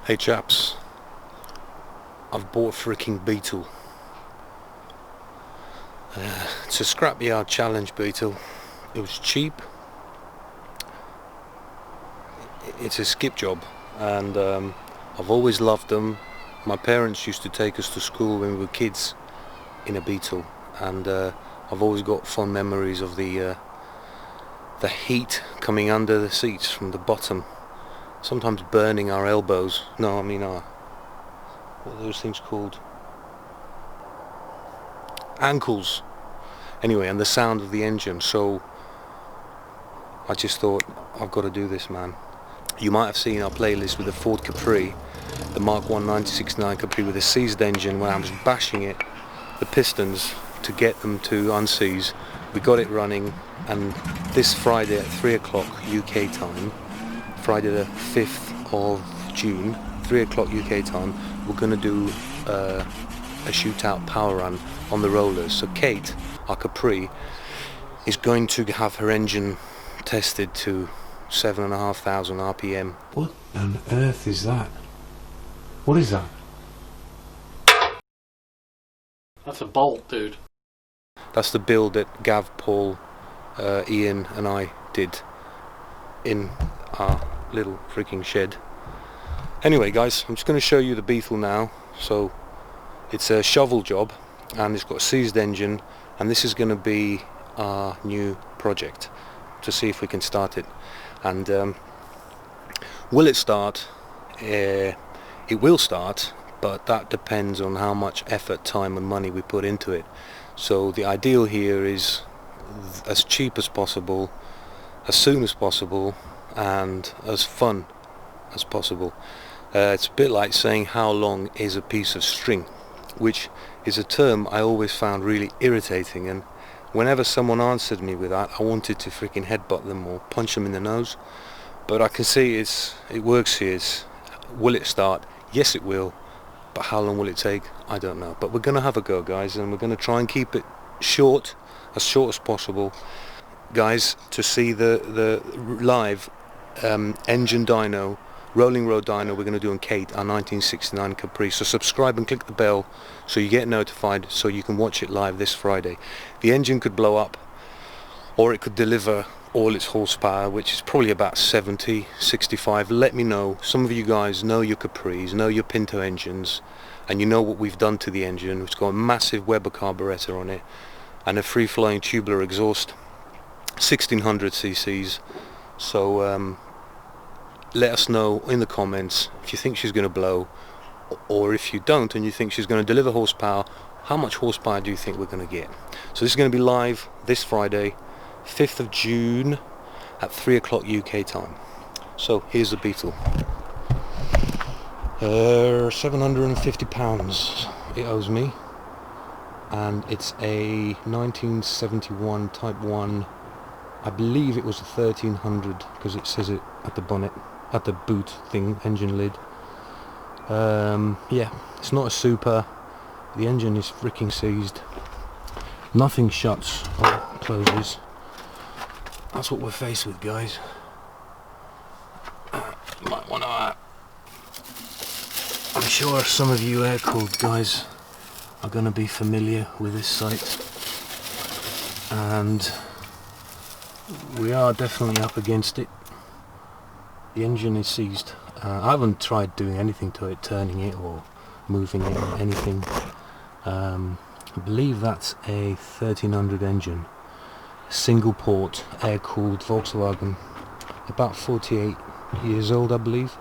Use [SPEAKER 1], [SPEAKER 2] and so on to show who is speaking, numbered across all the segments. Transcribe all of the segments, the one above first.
[SPEAKER 1] Hey chaps, I've bought a freaking Beetle. It's a scrapyard challenge Beetle. It was cheap. It's a skip job, and I've always loved them. My parents used to take us to school when we were kids in a Beetle, and I've always got fond memories of the heat coming under the seats from the bottom, sometimes burning our elbows. No, I mean our, what are those things called? Ankles. Anyway, and the sound of the engine. So I just thought, I've got to do this, man. You might have seen our playlist with the FORD CAPRI, the Mark 1 1969 Capri with a seized engine. When I was bashing it, the pistons, to get them to unseize. We got it running, and this Friday at 3 o'clock UK time, Friday the 5th of June, 3 o'clock UK time, we're going to do a shootout power run on the rollers. So Kate, our Capri, is going to have her engine tested to 7,500 RPM. What on earth is that? What is that?
[SPEAKER 2] That's a bolt, dude.
[SPEAKER 1] That's the build that Gav, Paul, Ian and I did in our little freaking shed. Anyway guys, I'm just going to show you the Beetle now. So it's a shovel job and it's got a seized engine, and this is going to be our new project to see if we can start it. And will it start? It will start, but that depends on how much effort, time and money we put into it. So the ideal here is as cheap as possible, as soon as possible, and as fun as possible. It's a bit like saying how long is a piece of string, which is a term I always found really irritating, and whenever someone answered me with that, I wanted to freaking headbutt them or punch them in the nose. But I can see it works here. Will it start? Yes it will, but how long will it take? I don't know. But we're going to have a go, guys, and we're going to try and keep it short as possible. Guys, to see the live engine dyno, rolling road dyno we're going to do on Kate, our 1969 Capri. So subscribe and click the bell so you get notified, so you can watch it live this Friday. The engine could blow up, or it could deliver all its horsepower, which is probably about 70, 65. Let me know. Some of you guys know your Capris, know your Pinto engines, and you know what we've done to the engine. It's got a massive Weber carburetor on it and a free-flowing tubular exhaust, 1600 cc's. So let us know in the comments if you think she's going to blow, or if you don't and you think she's going to deliver horsepower, how much horsepower do you think we're going to get? So this is going to be live this Friday, 5th of June at 3 o'clock UK time. So here's the Beetle. 750 pounds it owes me, and it's a 1971 Type 1. I believe it was a 1300 because it says it at the bonnet, at the boot thing, engine lid. Yeah, it's not a super. The engine is freaking seized. Nothing shuts or closes. That's what we're faced with, guys. Might want to. I'm sure some of you air-cooled guys are going to be familiar with this site, and we are definitely up against it. The engine is seized. I haven't tried doing anything to it, turning it or moving it or anything. I believe that's a 1300 engine, single port, air-cooled Volkswagen, about 48 years old I believe.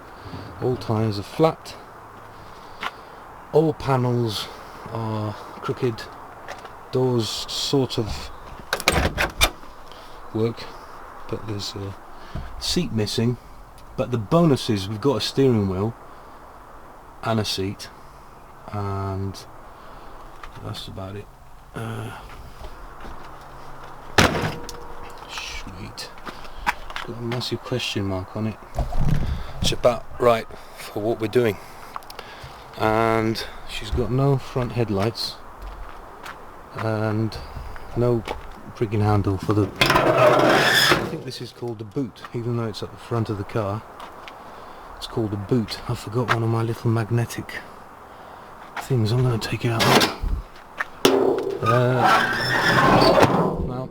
[SPEAKER 1] All tyres are flat, all panels are crooked, doors sort of work, but there's a seat missing. But the bonus is we've got a steering wheel and a seat, and that's about it. Sweet. Got a massive question mark on it. It's about right for what we're doing. And she's got no front headlights and no freaking handle for the, I think this is called the boot, even though it's at the front of the car. It's called a boot. I forgot one of my little magnetic things. I'm going to take it out now. Now,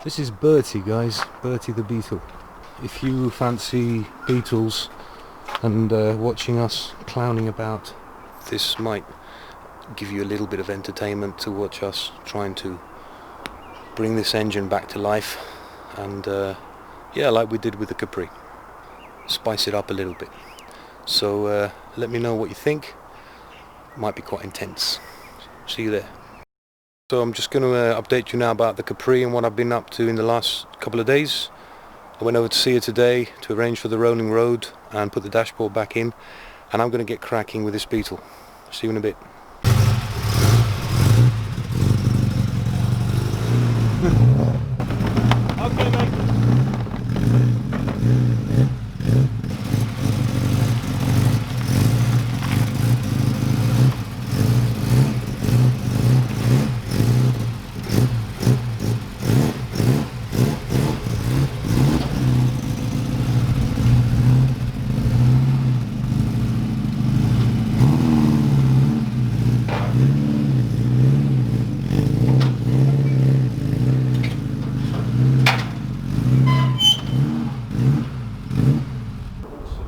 [SPEAKER 1] this is Bertie, guys. Bertie the Beetle. If you fancy Beetles and watching us clowning about, this might give you a little bit of entertainment to watch us trying to bring this engine back to life. And yeah, like we did with the Capri. Spice it up a little bit. So let me know what you think. Might be quite intense. See you there. So I'm just going to update you now about the Capri and what I've been up to in the last couple of days. I went over to see her today to arrange for the rolling road and put the dashboard back in, and I'm going to get cracking with this Beetle. See you in a bit. Okay, mate.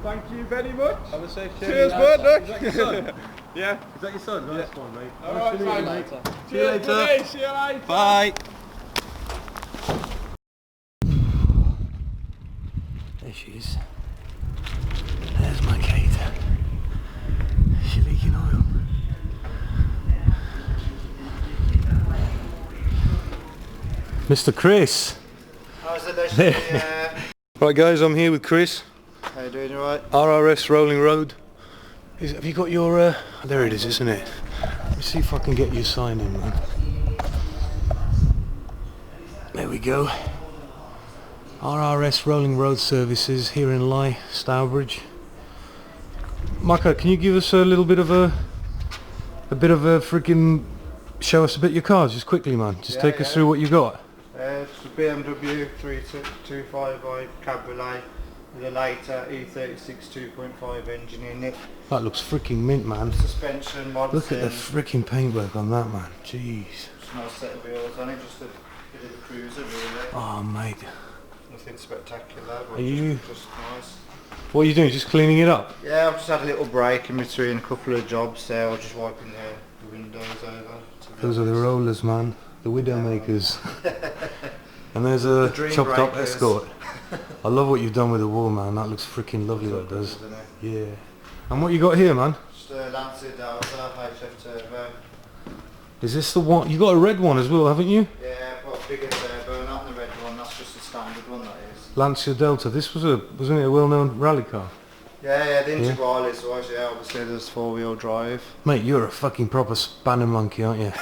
[SPEAKER 3] Thank you very much.
[SPEAKER 1] Have a safe journey.
[SPEAKER 3] Cheers, bud.
[SPEAKER 1] Is that your son?
[SPEAKER 3] Yeah.
[SPEAKER 1] Is that your son? Nice one, mate.
[SPEAKER 3] Alright,
[SPEAKER 2] See you
[SPEAKER 3] mate.
[SPEAKER 2] later.
[SPEAKER 1] See you later.
[SPEAKER 3] Buddy. See you later.
[SPEAKER 1] Bye. There she is. There's my Kate. She's leaking oil. Mr. Chris.
[SPEAKER 4] How's it?
[SPEAKER 1] Right guys, I'm here with Chris.
[SPEAKER 4] How you doing, alright?
[SPEAKER 1] RRS Rolling Road. Have you got your... there it is, isn't it? Let me see if I can get your sign in, man. There we go. RRS Rolling Road Services here in Lye, Stourbridge. Maka, can you give us a little bit of a freaking... show us a bit of your cars, just quickly, man. Just take us through what you got.
[SPEAKER 4] It's a BMW 325i Cabriolet with a later E36 2.5 engine in it.
[SPEAKER 1] That looks freaking mint, man.
[SPEAKER 4] Suspension mods.
[SPEAKER 1] Look at the freaking paintwork on that, man. Jeez.
[SPEAKER 4] Just a nice set of wheels on it, just a bit of a cruiser really.
[SPEAKER 1] Oh, mate.
[SPEAKER 4] Nothing spectacular, but
[SPEAKER 1] Are you...
[SPEAKER 4] just nice.
[SPEAKER 1] What are you doing? Just cleaning it up?
[SPEAKER 4] Yeah, I've just had a little break in between a couple of jobs, so I was just wiping the windows over.
[SPEAKER 1] Those are the rollers, man. The Widowmakers. And there's a chopped up Escort. I love what you've done with the wall, man. That looks freaking lovely, that does. Yeah. And what you got here, man?
[SPEAKER 4] Just a Lancer Delta HF Turbo.
[SPEAKER 1] Is this the one? You got a red one as well, haven't you?
[SPEAKER 4] Yeah, I've got a bigger turbo, not the red one. That's just a standard one, that is.
[SPEAKER 1] Lancia Delta. This was wasn't it a well-known rally car?
[SPEAKER 4] Yeah, the Integralis was, yeah, obviously there's four-wheel drive.
[SPEAKER 1] Mate, you're a fucking proper spanner monkey, aren't you?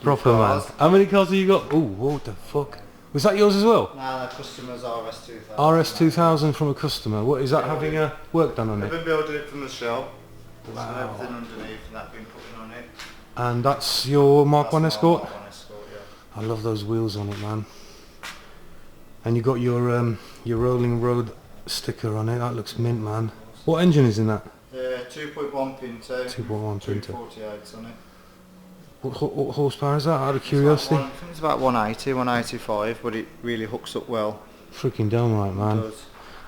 [SPEAKER 1] Proper man. How many cars have you got? Oh, what the fuck? Was that yours as well?
[SPEAKER 4] Nah, the customer's RS2000.
[SPEAKER 1] RS2000 from a customer. What is that, having a work done on
[SPEAKER 4] I've
[SPEAKER 1] it?
[SPEAKER 4] been building it from the shell.
[SPEAKER 1] Wow.
[SPEAKER 4] So everything underneath and that been putting on it.
[SPEAKER 1] And that's your Mark 1 Escort?
[SPEAKER 4] Mark 1 Escort, yeah.
[SPEAKER 1] I love those wheels on it, man. And you got your rolling road sticker on it. That looks mint, man. What engine is in that?
[SPEAKER 4] 2.1 Pinto.
[SPEAKER 1] 2.1 Pinto.
[SPEAKER 4] 248s on it.
[SPEAKER 1] What horsepower is that, out of curiosity?
[SPEAKER 4] I think it's about 180, 185, but it really hooks up well.
[SPEAKER 1] Freaking downright, man.
[SPEAKER 4] It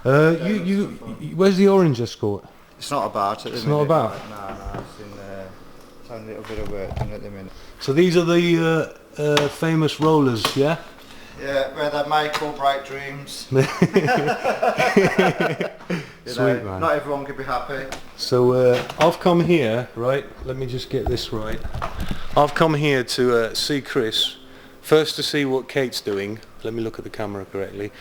[SPEAKER 4] does.
[SPEAKER 1] Where's the orange Escort?
[SPEAKER 4] It's not about at the minute.
[SPEAKER 1] It's not about?
[SPEAKER 4] No, it's in it's on a little bit of work done at the minute.
[SPEAKER 1] So these are the famous rollers, yeah?
[SPEAKER 4] Yeah, where they make or break dreams.
[SPEAKER 1] Sweet, man.
[SPEAKER 4] Not everyone can be happy.
[SPEAKER 1] So I've come here, right, let me just get this right. I've come here to see Chris, first to see what Kate's doing. Let me look at the camera correctly.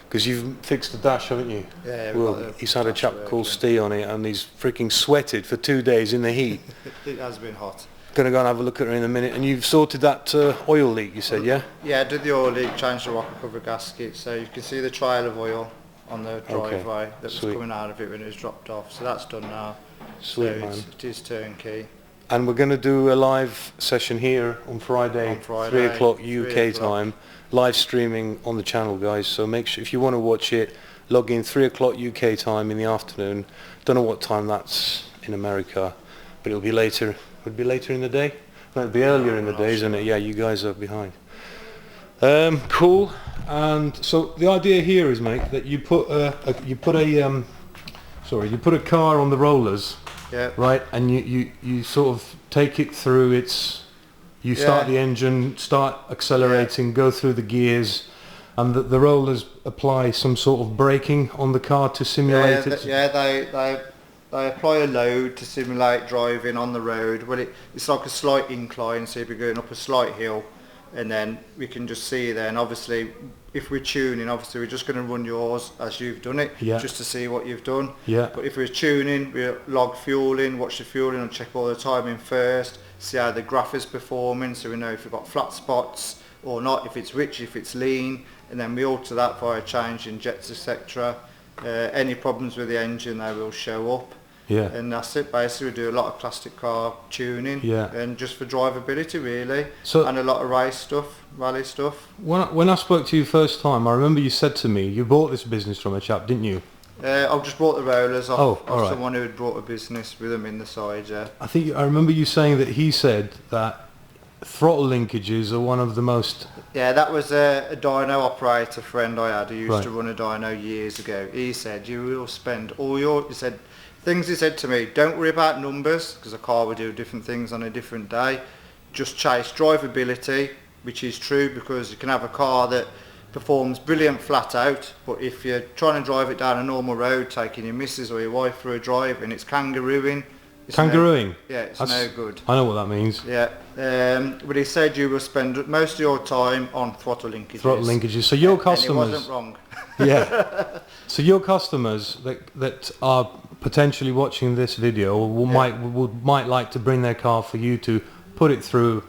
[SPEAKER 1] Because you've fixed the dash, haven't you?
[SPEAKER 4] Yeah,
[SPEAKER 1] well, he's had a chap called Steve on it and he's freaking sweated for 2 days in the heat.
[SPEAKER 4] It has been hot.
[SPEAKER 1] Gonna go and have a look at her in a minute. And you've sorted that oil leak, you said, yeah?
[SPEAKER 4] Yeah, I did the oil leak, changed the rocker cover gasket, so you can see the trail of oil on the driveway that was coming out of it when it was dropped off. So that's done now.
[SPEAKER 1] Sweet,
[SPEAKER 4] so
[SPEAKER 1] man.
[SPEAKER 4] it is turnkey.
[SPEAKER 1] And we're going to do a live session here on Friday, 3 o'clock UK time, live streaming on the channel, guys. So make sure, if you want to watch it, log in 3 o'clock UK time in the afternoon. Don't know what time that's in America, but it'll be later. Would it be later in the day? No, it'll be earlier in the day, isn't it? Yeah, you guys are behind. Cool. And so the idea here is, mate, that you put a car on the rollers,
[SPEAKER 4] Yeah.
[SPEAKER 1] right? And you sort of take it through its. You start the engine, start accelerating, go through the gears, and the rollers apply some sort of braking on the car to simulate it.
[SPEAKER 4] They apply a load to simulate driving on the road. Well, it's like a slight incline, so if you're going up a slight hill, and then we can just see then, obviously, if we're tuning, obviously we're just going to run yours as you've done it, just to see what you've done.
[SPEAKER 1] Yeah.
[SPEAKER 4] But if we're tuning, we'll log fueling, watch the fueling and check all the timing first, see how the graph is performing, so we know if we've got flat spots or not, if it's rich, if it's lean, and then we alter that via changing jets, etc. Any problems with the engine, they will show up.
[SPEAKER 1] Yeah.
[SPEAKER 4] And that's it. Basically, we do a lot of classic car tuning, and just for drivability, really, and a lot of race stuff, rally stuff.
[SPEAKER 1] When I spoke to you first time, I remember you said to me you bought this business from a chap, didn't you?
[SPEAKER 4] I've just bought the rollers off
[SPEAKER 1] right.
[SPEAKER 4] someone who had brought a business with them in the side. Yeah.
[SPEAKER 1] I remember you saying that he said that throttle linkages are one of the most.
[SPEAKER 4] Yeah, that was a dyno operator friend I had who used to run a dyno years ago. He said you will spend all your. He said to me, don't worry about numbers, because a car will do different things on a different day. Just chase drivability, which is true, because you can have a car that performs brilliant flat out, but if you're trying to drive it down a normal road, taking your missus or your wife for a drive, and it's kangarooing. It's no good.
[SPEAKER 1] I know what that means.
[SPEAKER 4] Yeah, but he said you will spend most of your time on throttle linkages.
[SPEAKER 1] Throttle linkages. So your customers.
[SPEAKER 4] And he wasn't wrong.
[SPEAKER 1] Yeah. So your customers that are potentially watching this video might like to bring their car for you to put it through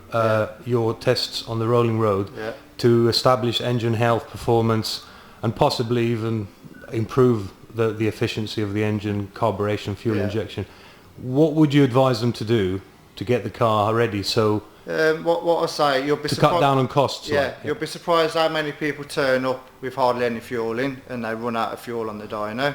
[SPEAKER 1] your tests on the rolling road to establish engine health, performance, and possibly even improve the efficiency of the engine, carburation, fuel injection. What would you advise them to do to get the car ready? So
[SPEAKER 4] what I say, you'll be
[SPEAKER 1] to cut down on costs.
[SPEAKER 4] You'll be surprised how many people turn up with hardly any fuel in, and they run out of fuel on the dyno.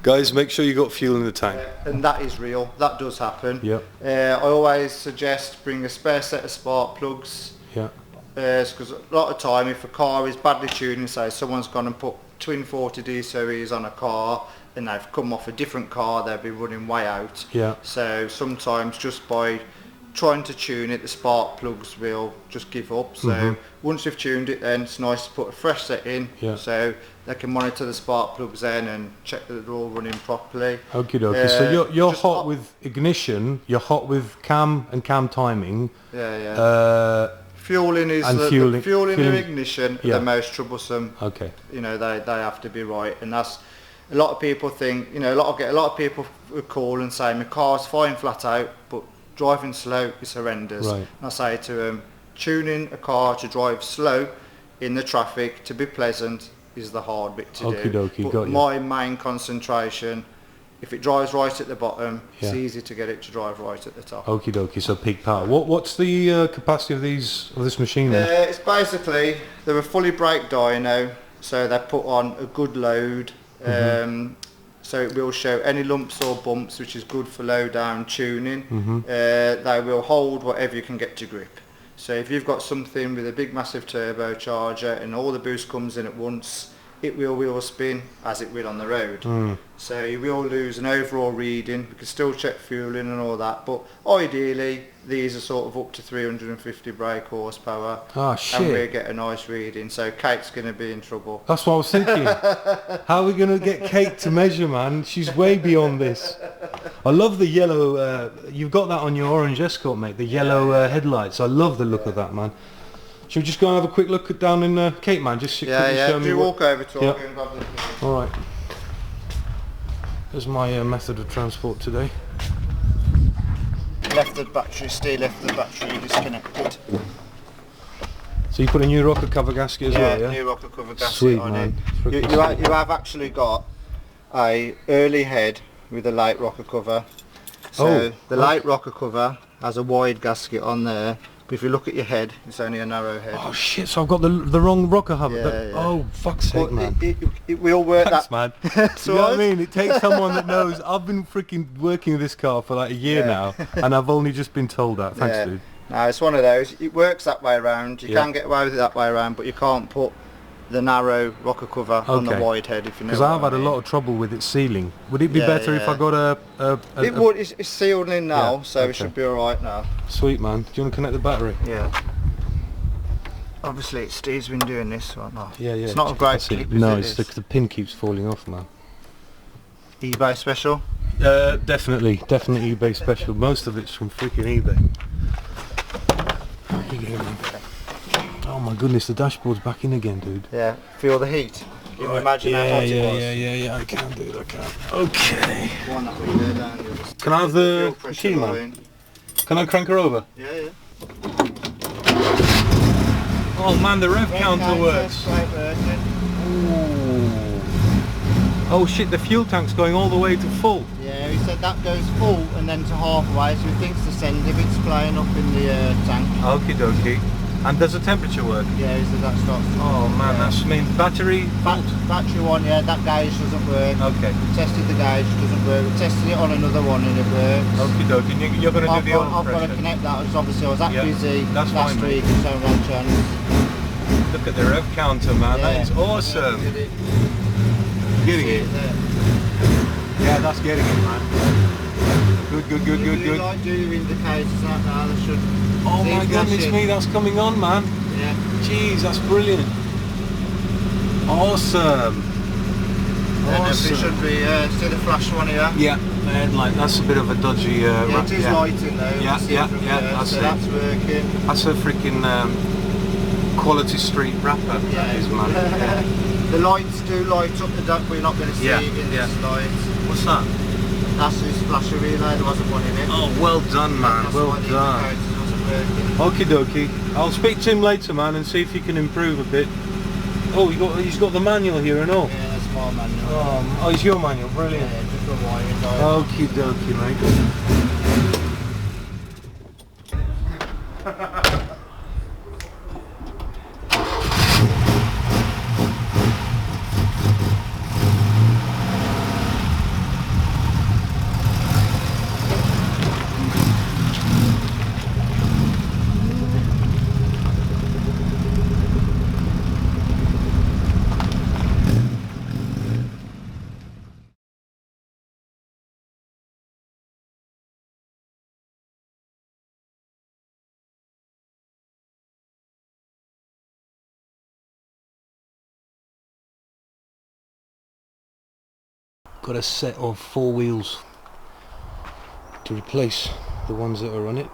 [SPEAKER 1] Guys, make sure you got fuel in the tank.
[SPEAKER 4] And that is real. That does happen.
[SPEAKER 1] Yeah.
[SPEAKER 4] I always suggest bring a spare set of spark plugs.
[SPEAKER 1] Yeah.
[SPEAKER 4] Because a lot of time, if a car is badly tuned, say someone's gone and put twin 40D series on a car, and they've come off a different car, they'll be running way out.
[SPEAKER 1] Yeah.
[SPEAKER 4] So sometimes just by trying to tune it, the spark plugs will just give up. So once you've tuned it, then it's nice to put a fresh set in, so they can monitor the spark plugs then and check that they're all running properly.
[SPEAKER 1] Okie dokie. So you're hot with ignition, you're hot with cam and cam timing.
[SPEAKER 4] Fueling is fueling and ignition are the most troublesome.
[SPEAKER 1] Okay.
[SPEAKER 4] You know, they have to be right, and that's. A lot of people think, you know, I get a lot of people who call and say my car's fine flat out, but driving slow is horrendous.
[SPEAKER 1] Right.
[SPEAKER 4] And I say to them, tuning a car to drive slow in the traffic to be pleasant is the hard bit to do.
[SPEAKER 1] Dokie,
[SPEAKER 4] but my main concentration, if it drives right at the bottom, it's easy to get it to drive right at the top.
[SPEAKER 1] Okie dokie, so peak power. What's the capacity of this machine then?
[SPEAKER 4] It's basically, they're a fully brake dyno, so they put on a good load. So it will show any lumps or bumps, which is good for low down tuning. They will hold whatever you can get to grip. So if you've got something with a big massive turbocharger and all the boost comes in at once, it will wheel spin as it will on the road. So you will lose an overall reading. We can still check fueling and all that, but ideally these are sort of up to 350 brake horsepower.
[SPEAKER 1] Oh shit.
[SPEAKER 4] And we get a nice reading, so Kate's going to be in trouble.
[SPEAKER 1] That's what I was thinking. How are we going to get Kate to measure, man? She's way beyond this. I love the yellow, you've got that on your orange Escort, mate, the yellow headlights. I love the look of that, man. Should we just go and have a quick look down in Kate, man? Just show me.
[SPEAKER 4] Do you walk over to her and grab the...
[SPEAKER 1] All right. There's my method of transport today.
[SPEAKER 4] Left the battery, stay left the battery disconnected.
[SPEAKER 1] So you put a new rocker cover gasket as well, yeah?
[SPEAKER 4] New rocker cover gasket.
[SPEAKER 1] Sweet,
[SPEAKER 4] on
[SPEAKER 1] man.
[SPEAKER 4] it. You have actually got a early head with a light rocker cover. So the light rocker cover has a wide gasket on there, But if you look at your head, it's only a narrow head.
[SPEAKER 1] Oh shit, so I've got the wrong rocker, have I?
[SPEAKER 4] Yeah.
[SPEAKER 1] Oh, fuck's sake,
[SPEAKER 4] But
[SPEAKER 1] man.
[SPEAKER 4] it will work.
[SPEAKER 1] Thanks,
[SPEAKER 4] that
[SPEAKER 1] man.
[SPEAKER 4] So
[SPEAKER 1] You know what I mean? It takes someone that knows. I've been freaking working this car for like a year now, and I've only just been told that. Thanks,
[SPEAKER 4] Yeah.
[SPEAKER 1] dude.
[SPEAKER 4] No, it's one of those. It works that way around. You
[SPEAKER 1] Yeah.
[SPEAKER 4] can get away with it that way around, but you can't put the narrow rocker cover on the wide head, if you know.
[SPEAKER 1] Because I've had a lot of trouble with it sealing. Would it be
[SPEAKER 4] Yeah,
[SPEAKER 1] better if I got
[SPEAKER 4] It would. It's sealed in now,
[SPEAKER 1] Yeah,
[SPEAKER 4] so
[SPEAKER 1] okay.
[SPEAKER 4] it should be all right now.
[SPEAKER 1] Sweet, man. Do you want to connect the battery?
[SPEAKER 4] Yeah. Obviously, Steve's been doing this one. Oh,
[SPEAKER 1] Yeah, yeah.
[SPEAKER 4] It's not a great
[SPEAKER 1] That's it.
[SPEAKER 4] clip.
[SPEAKER 1] No,
[SPEAKER 4] is
[SPEAKER 1] it's the pin keeps falling off, man.
[SPEAKER 4] eBay special.
[SPEAKER 1] Definitely eBay special. Most of it's from freaking eBay. Oh my goodness, the dashboard's back in again, dude.
[SPEAKER 4] Yeah. Feel the heat. Can you imagine how hot it was?
[SPEAKER 1] Yeah, I can, dude, I can. Okay.
[SPEAKER 4] One that way there, down the other.
[SPEAKER 1] Can I have the
[SPEAKER 4] Feel
[SPEAKER 1] key,
[SPEAKER 4] pressure
[SPEAKER 1] man?
[SPEAKER 4] going.
[SPEAKER 1] Can I crank her over?
[SPEAKER 4] Yeah.
[SPEAKER 1] Oh man, the rev counter works.
[SPEAKER 4] Straight working.
[SPEAKER 1] Ooh. Oh shit, the fuel tank's going all the way to full.
[SPEAKER 4] Yeah, he said that goes full and then to halfway, so he thinks the send if it's playing up in the tank.
[SPEAKER 1] Okie dokie. And does the temperature work?
[SPEAKER 4] Yeah, he said that starts.
[SPEAKER 1] Oh man,
[SPEAKER 4] yeah.
[SPEAKER 1] that's means battery.
[SPEAKER 4] Battery one, yeah, that gauge doesn't work.
[SPEAKER 1] Okay.
[SPEAKER 4] We tested the gauge, it doesn't work. We tested it on another one and it works.
[SPEAKER 1] Okie dokie. You're going to do the oil
[SPEAKER 4] I've got to
[SPEAKER 1] pressure.
[SPEAKER 4] connect that because obviously I was that busy
[SPEAKER 1] that's
[SPEAKER 4] last
[SPEAKER 1] fine,
[SPEAKER 4] week and so on chance.
[SPEAKER 1] Look at the rev counter, man.
[SPEAKER 4] Yeah.
[SPEAKER 1] That is awesome. Getting it.
[SPEAKER 4] There.
[SPEAKER 1] Yeah, that's getting it, man. Good.
[SPEAKER 4] You like do your indicators like that, they should.
[SPEAKER 1] Oh
[SPEAKER 4] see
[SPEAKER 1] my goodness
[SPEAKER 4] flashing.
[SPEAKER 1] me, that's coming on, man.
[SPEAKER 4] Yeah.
[SPEAKER 1] Jeez, that's brilliant. Awesome.
[SPEAKER 4] And it should be see the flash one here.
[SPEAKER 1] Yeah, the headlight. That's a bit of a dodgy.
[SPEAKER 4] Yeah, it is lighting though.
[SPEAKER 1] Yeah,
[SPEAKER 4] see it from here,
[SPEAKER 1] that's
[SPEAKER 4] so
[SPEAKER 1] it.
[SPEAKER 4] that's working.
[SPEAKER 1] That's a freaking Quality Street wrapper.
[SPEAKER 4] Yeah.
[SPEAKER 1] That is, man.
[SPEAKER 4] The lights do light up the duct, but you're not going to see it in this light.
[SPEAKER 1] What's that?
[SPEAKER 4] That's his flasher relay, there wasn't one in it.
[SPEAKER 1] Oh, well done, man.
[SPEAKER 4] That's
[SPEAKER 1] Well
[SPEAKER 4] why the
[SPEAKER 1] done.
[SPEAKER 4] indicators wasn't working.
[SPEAKER 1] Okie dokie. I'll speak to him later, man, and see if he can improve a bit. Oh, he's got the manual here and all.
[SPEAKER 4] Yeah, that's my manual.
[SPEAKER 1] Oh, it's your manual. Brilliant.
[SPEAKER 4] Yeah, just a wiring diagram.
[SPEAKER 1] Okie dokie, mate. Got a set of 4 wheels to replace the ones that are on it.